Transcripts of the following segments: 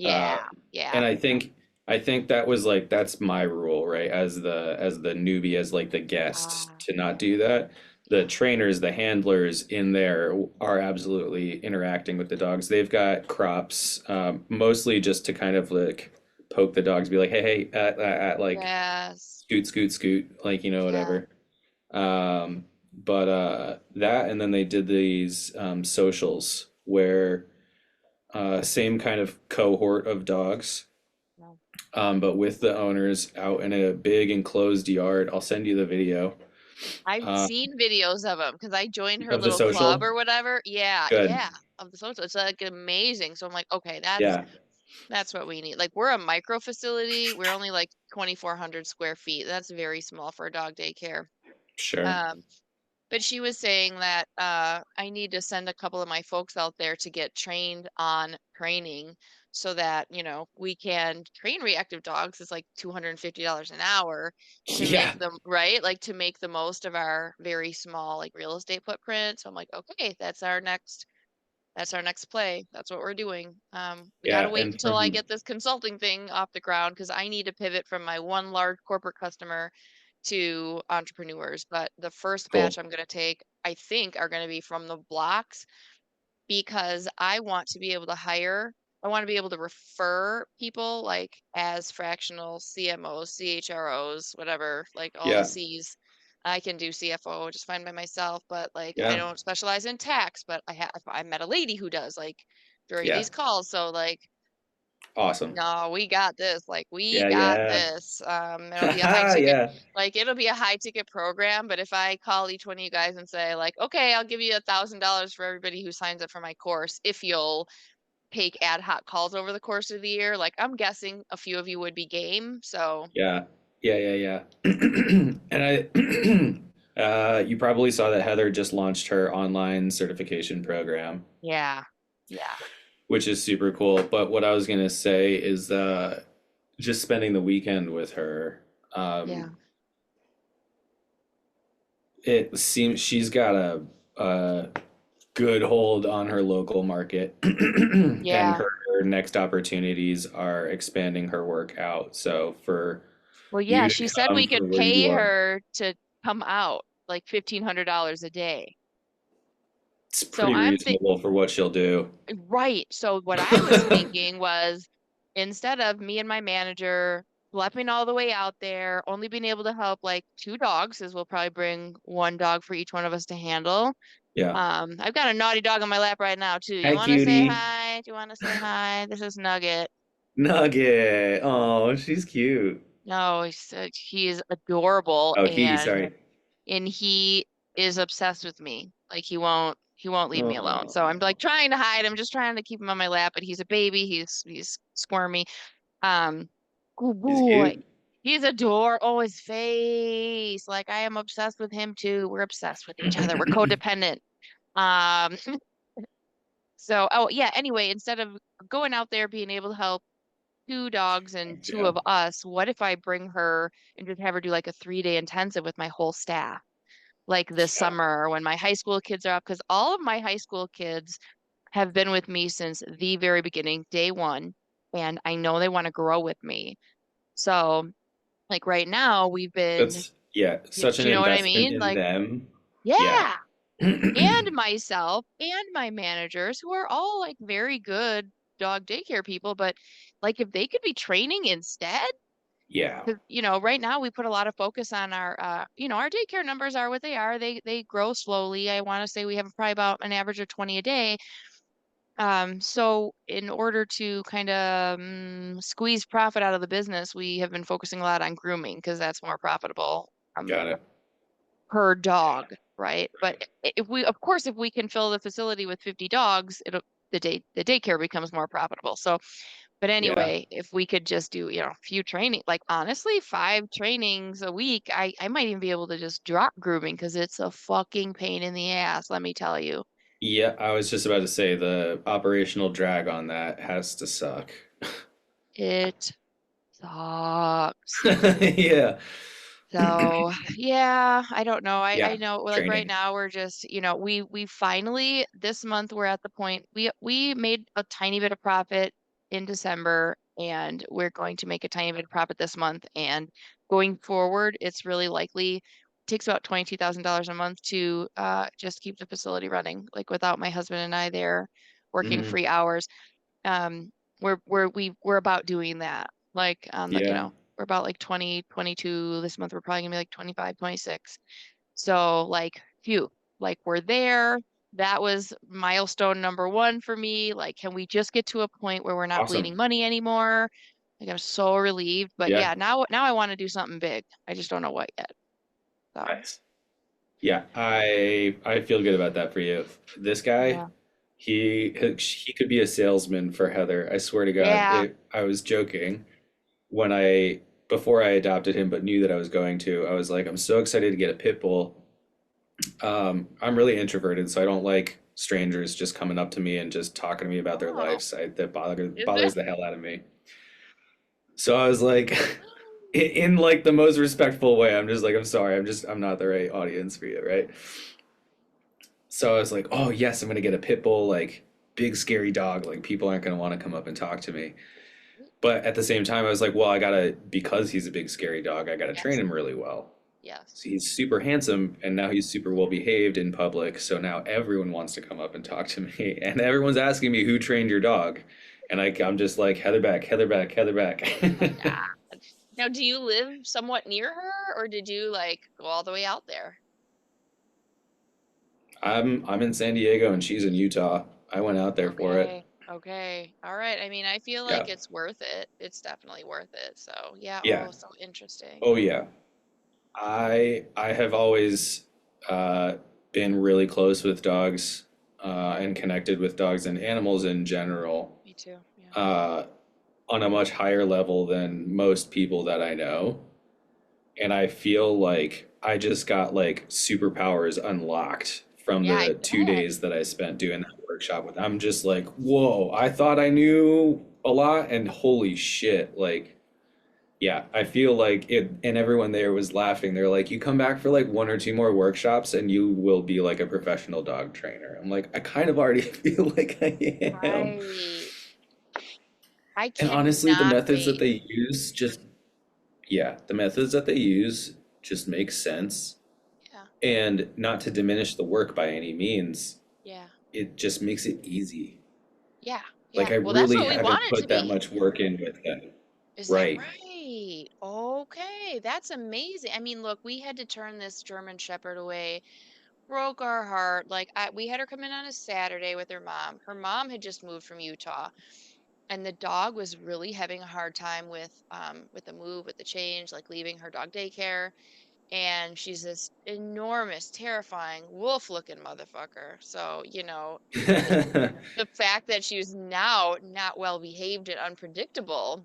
Yeah. Yeah. And I think that was like that's my rule, right? As the newbie, as like the guest, Ah, to not do that. The trainers, the handlers in there are absolutely interacting with the dogs. They've got crops, mostly just to kind of like poke the dogs, be like, hey, hey, like yes. scoot, scoot, scoot, like Yeah. whatever. But that, and then they did these socials where same kind of cohort of dogs, No. but with the owners out in a big enclosed yard. I'll send you the video I've uh, seen videos of them because I joined her of the little club social. or whatever. Yeah, Good. yeah, of the social. It's like amazing. So I'm like, okay, Yeah, that's what we need. Like we're a micro facility. We're only like 2,400 square feet. That's very small for a dog daycare. sure. Um, but she was saying that I need to send a couple of my folks out there to get trained on training so that, we can train reactive dogs. It's like $250 an hour to make Yeah, them, right? Like to make the most of our very small like real estate footprint. So I'm like, okay, that's our next play. That's what we're doing. We got to yeah, wait and until I from get this consulting thing off the ground because I need to pivot from my one large corporate customer to entrepreneurs. But the first batch cool. I'm going to take, I think, are going to be from the blocks because I want to be able to refer people like as fractional CMOs, CHROs, whatever, like all the Yeah, C's. I can do CFO just fine by myself, but like I yeah, don't specialize in tax, but I met a lady who does like during yeah. these calls. So like, Awesome. no, we got this. Like we Yeah, got yeah. this. It'll be a high ticket, Yeah. like it'll be a high ticket program. But if I call each one of you guys and say like, okay, I'll give you $1,000 for everybody who signs up for my course if you'll take ad hoc calls over the course of the year. Like I'm guessing a few of you would be game. So Yeah, yeah, yeah, yeah. And you probably saw that Heather just launched her online certification program, yeah, yeah, which is super cool. But what I was gonna say is, just spending the weekend with her, yeah, um, it seems she's got a good hold on her local market, and yeah. her next opportunities are expanding her work out. So for Well, you yeah, to she said come we for could where you pay are, her to come out like $1,500 a day. it's So pretty reasonable for what she'll do. right. So what I was thinking was instead of me and my manager schlepping all the way out there, only being able to help like two dogs, as we'll probably bring one dog for each one of us to handle. Yeah. I've got a naughty dog on my lap right now too. You Hi, want to say cutie. hi? Do you want to say hi? This is Nugget. Nugget. Oh, she's cute. No, he is adorable Oh, he, and sorry. he is obsessed with me. Like he won't leave me alone. So I'm Oh, like trying to hide. I'm just trying to keep him on my lap, but he's a baby. He's squirmy. Um, good he's boy. cute. He's Oh, his face. Like I am obsessed with him too. We're obsessed with each other. We're codependent. Um, oh yeah, anyway, instead of going out there being able to help two dogs and two Yeah. of us, what if I bring her and just have her do like a 3-day intensive with my whole staff? Like this Yeah. summer when my high school kids are up, because all of my high school kids have been with me since the very beginning, day one, and I know they want to grow with me. So, like right now, we've been, That's, yeah, such do an you know what I investment mean? in Like, them. Yeah. yeah, and myself and my managers, who are all like very good dog daycare people, but like if they could be training instead. Yeah. 'Cause, right now we put a lot of focus on our daycare numbers are what they are. They grow slowly. I want to say we have probably about an average of 20 a day. So in order to kind of squeeze profit out of the business, we have been focusing a lot on grooming because that's more profitable Got it. per dog, right? But if we, of course, if we can fill the facility with 50 dogs, the daycare becomes more profitable. So but Yeah. anyway, if we could just do, a few training, like honestly, 5 trainings a week, I might even be able to just drop grooming because it's a fucking pain in the ass, let me tell you. Yeah, I was just about to say the operational drag on that has to suck. It sucks. Yeah. So yeah, I don't know. I Yeah. know like right Training. now we're just, we finally this month we're at the point we made a tiny bit of profit in December, and we're going to make a tiny bit of profit this month. And going forward, it's really likely takes about $22,000 a month to just keep the facility running. Like without my husband and I there working Hmm. free hours, um, we're about doing that. Like on the, Yeah. we're about like 20, 22 this month. We're probably gonna be like 25, 26. So like, phew, like we're there. That was milestone number one for me. Like, can we just get to a point where we're not Awesome. bleeding money anymore? Like, I'm so relieved. But Yeah. yeah, now I want to do something big. I just don't know what yet. So Nice. Yeah, I feel good about that for you. This guy, yeah, he could be a salesman for Heather. I swear to God. yeah. I was joking when I before I adopted him, but knew that I was going to. I was like, I'm so excited to get a pit bull. I'm really introverted, so I don't like strangers just coming up to me and just talking to me about their Oh, lives. That is it? bothers the hell out of me. So I was like, in like the most respectful way, I'm just like, I'm sorry, I'm not the right audience for you, right? So I was like, oh yes, I'm gonna get a pit bull, like big scary dog. Like people aren't gonna want to come up and talk to me. But at the same time, I was like, well, because he's a big scary dog, I gotta train Yes, him really well. yes. So he's super handsome, and now he's super well behaved in public. So now everyone wants to come up and talk to me, and everyone's asking me who trained your dog, and I'm just like Heather back, Heather back, Heather back. Oh my God. Now, do you live somewhat near her, or did you like go all the way out there? I'm in San Diego, and she's in Utah. I went out there for it. Okay. Okay. All right. I mean, I feel Yeah, like it's worth it. It's definitely worth it. So, yeah. yeah. Oh, so interesting. Oh yeah. I have always uh, been really close with dogs and connected with dogs and animals in general Me too. Yeah. uh, on a much higher level than most people that I know. And I feel like I just got like superpowers unlocked from Yeah, I the two bet. days that I spent doing that workshop with. I'm just like, whoa, I thought I knew a lot, and holy shit, like yeah, I feel like it, and everyone there was laughing. They're like, you come back for like one or two more workshops and you will be like a professional dog trainer. I'm like, I kind of already feel like I am. Right. I And honestly, the cannot methods that wait. they use just, yeah, the methods that they use just make sense. Yeah. And not to diminish the work by any means, Yeah. it just makes it easy. Yeah. Like, Yeah. I Well, that's really what we want haven't it to put that be. much work in with them. Is that Right. right? Okay. That's amazing. I mean, look, we had to turn this German Shepherd away. Broke our heart. Like, we had her come in on a Saturday with her mom. Her mom had just moved from Utah, and the dog was really having a hard time with the move, with the change, like leaving her dog daycare. And she's this enormous, terrifying, wolf-looking motherfucker. So, the the fact that she was now not well behaved and unpredictable,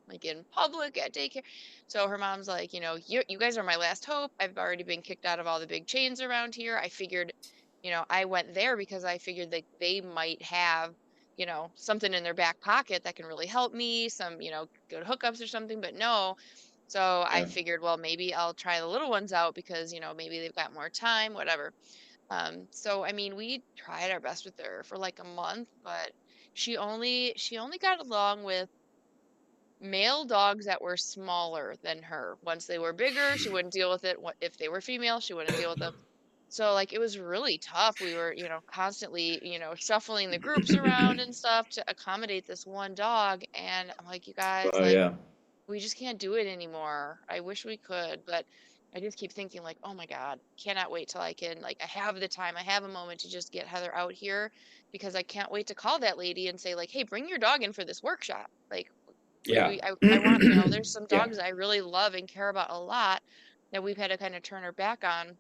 like in public at daycare. So her mom's like, you guys are my last hope. I've already been kicked out of all the big chains around here. I figured, I went there because I figured that they might have, something in their back pocket that can really help me, some, good hookups or something, but no. So I Yeah. figured, well, maybe I'll try the little ones out because, maybe they've got more time, whatever. So I mean, we tried our best with her for like a month, but she only got along with male dogs that were smaller than her. Once they were bigger, she wouldn't deal with it. If they were female, she wouldn't deal with them. So like it was really tough. We were, constantly, shuffling the groups around and stuff to accommodate this one dog. And I'm like, you guys, Oh like, yeah. we just can't do it anymore. I wish we could, but I just keep thinking like, oh my God, cannot wait till I can like I have the time, I have a moment to just get Heather out here because I can't wait to call that lady and say like, hey, bring your dog in for this workshop. Like Yeah. I want, there's some Yeah. dogs I really love and care about a lot that we've had to kind of turn her back on.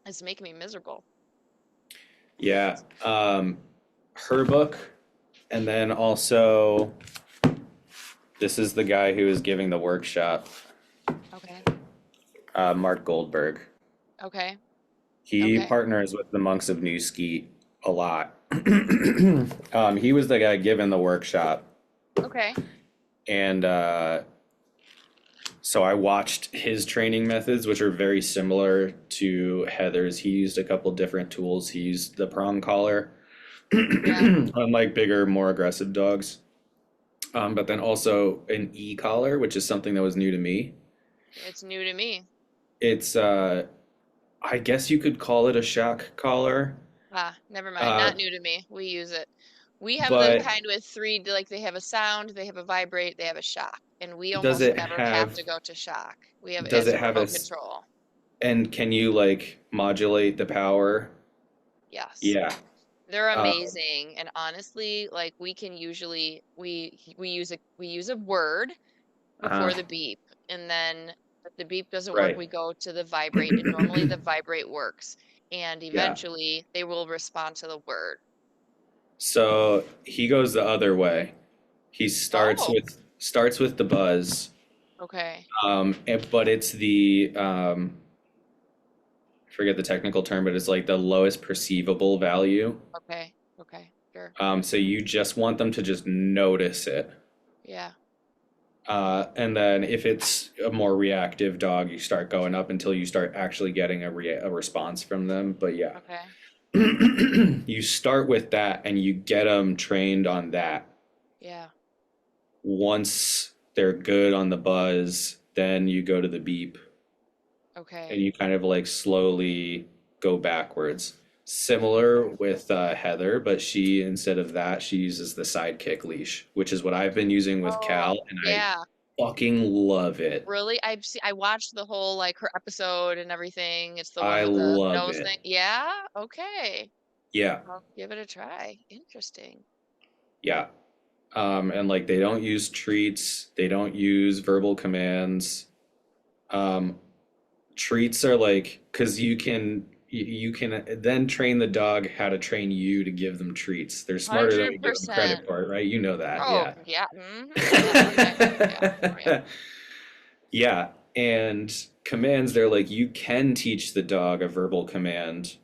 It's making me miserable. Yeah. Her book, and then also this is the guy who is giving the workshop, Okay. Mark Goldberg. Okay. He Okay. partners with the monks of New Skeet a lot. He was the guy giving the workshop, Okay. and so I watched his training methods, which are very similar to Heather's. He used a couple different tools. He used the prong collar, Yeah. unlike bigger, more aggressive dogs. but then also an e-collar, which is something that was new to me. It's new to me. It's I guess you could call it a shock collar, Ah, never mind. uh, Not new to me. We use it. We have the but kind with three, like they have a sound, they have a vibrate, they have a shock, and we does almost it never have have to go to shock. We have does it's it have remote control. and can you like modulate the power? Yes. Yeah. They're Uh, amazing. And honestly, like we can usually we use a word uh, before the beep. And then if the beep doesn't work, right. we go to the vibrate. And normally the vibrate works. And Yeah. eventually they will respond to the word. So he goes the other way. He Oh, starts with the buzz, okay. but it's the I forget the technical term, but it's like the lowest perceivable value. Okay. Okay. Sure. So you just want them to just notice it. Yeah. And then if it's a more reactive dog, you start going up until you start actually getting a response from them. But yeah, Okay. you start with that and you get them trained on that. Yeah. Once they're good on the buzz, then you go to the beep and Okay. you kind of like slowly go backwards. Similar with Heather, but she, instead of that, she uses the sidekick leash, which is what I've been using with Oh, Cal, and I yeah. fucking love it. Really? I watched the whole like her episode and everything. It's the one I with the love nose it. thing. Yeah? Okay. Yeah, I'll give it a try. Interesting. yeah. And like they don't use treats, they don't use verbal commands. Um, Treats are like because you can then train the dog how to train you to give them treats. They're smarter than we give them credit 100%. for, right? You know that, Oh, yeah. yeah. Yeah. Yeah. Oh, yeah. Yeah, and commands, they're like you can teach the dog a verbal command,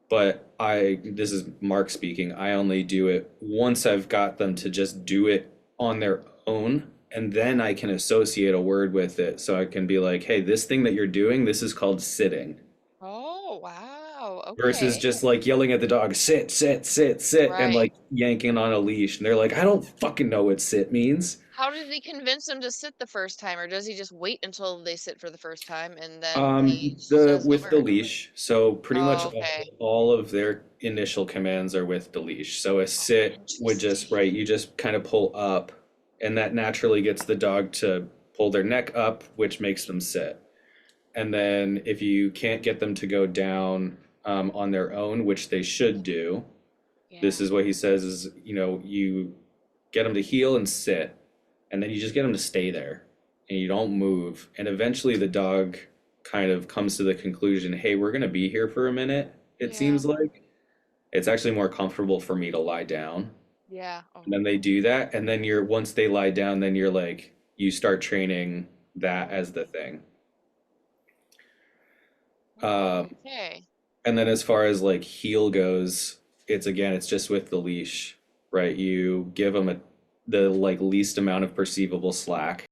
but this is Mark speaking, I only do it once I've got them to just do it on their own, and then I can associate a word with it. So I can be like, hey, this thing that you're doing, this is called sitting. Oh, wow. Versus Okay. just like yelling at the dog, sit, sit, sit, sit, and Right. like yanking on a leash. And they're like, I don't fucking know what sit means. How did he convince them to sit the first time, or does he just wait until they sit for the first time and then he The says the with the word? leash. So pretty much Oh, okay. all of their initial commands are with the leash. So a Oh, sit would just, interesting. right, you just kind of pull up, and that naturally gets the dog to pull their neck up, which makes them sit. And then if you can't get them to go down on their own, which they should do, this Yeah. is what he says is, you get them to heel and sit, and then you just get them to stay there and you don't move. And eventually the dog kind of comes to the conclusion, hey, we're going to be here for a minute. It Yeah. seems like it's actually more comfortable for me to lie down. Yeah. Oh, And then they do that. And then once they lie down, then you're like, you start training that as the thing. oh, Um, okay. and then as far as like heel goes, it's just with the leash, right? You give them the like least amount of perceivable slack